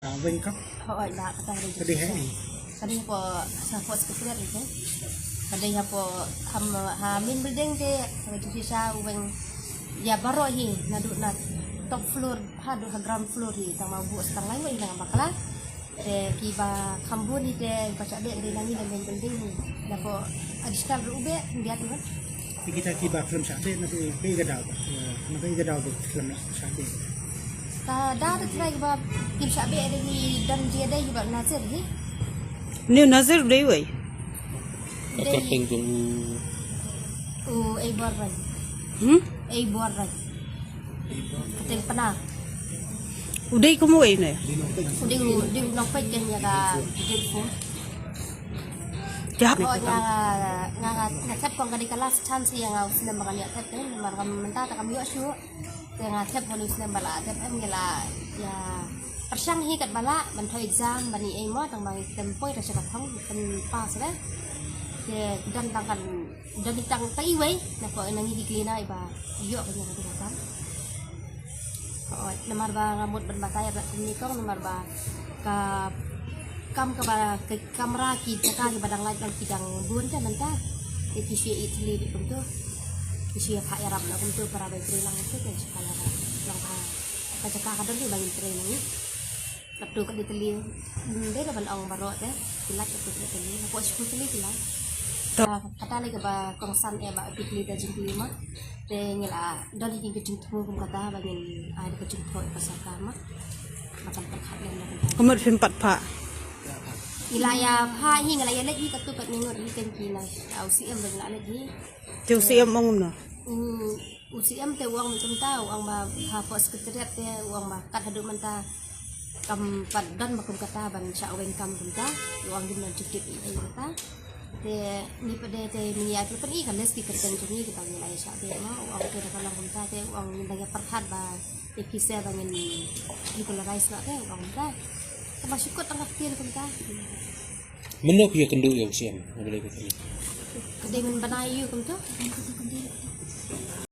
Vinh cấp Họ đã kata cái đi hết kadi po sa po sekretariat itu kadi po min building de kadi sa weng ya baro hi nadu na top floor hadu ha ground floor hi tama bu setang lain mai nang bakala de kiba kambun hi de baca de nani dan min building hi ya po additional ube dia tu thì kita kiba film sate nanti cái đầu nanti cái đầu được film sate ta da try ba kim sa be de ni dan dia de juga nasir hi Nếu Nazir đấy vậy. Atau penggung ai bor rai ai bor rai ketel pernah Udah kamu ini. di nopai kan ya ga beautiful Jahat. oh nga tap kong kadi kelas chance yang au sinem makan ya tap kan makan mentah tak kami asu yang tap poni sinem bala tap em ngela ya persang hi kat bala ban thoi exam bani ai mo tang bang tempoi rasa kat thong kan pas dah ke dan tangkan dan tang tai wei na ko nangi di klina iba yo kan yang kata oh nomor ba ngamut ban batay ni kong nomor ba ka kam ke kamera kita ke badang lain dan kidang bun kan mentah itu si Italy di punto si Pak Arab lah punto para bayi lang itu kan sekali lang kaca kadang tu bagi training ni waktu kat Italy dia dah bandang barot kilat itu Italy aku sekolah Italy kilat kata lagi ba kongsan ba Italy dah jumpa lima dia ngela dari tinggi jumpa kum kata bagi ada kejumpa pasal kama makan perkat yang Kamu film pat pak. Ilaya pa hi ngalaya lagi katu kat ningot hi kan kina au si em bang la lagi Jauh siam mong na. usi em te uang mentum tau uang ba ha po sekretariat te uang ba kat hadu menta kam padan makum kata ban sya wen kam kumta uang din nan cukup ai kata te ni pade te minya tu pen i kan les ki kerten tu ni kita nilai sya te ma uang te dalam kumta te uang nilai perhat ba epise bangen ni polarize na te uang ta masuk kot tengah tian kumta menuk ya kenduk ya usiam boleh betul. Kedai men banayu kumta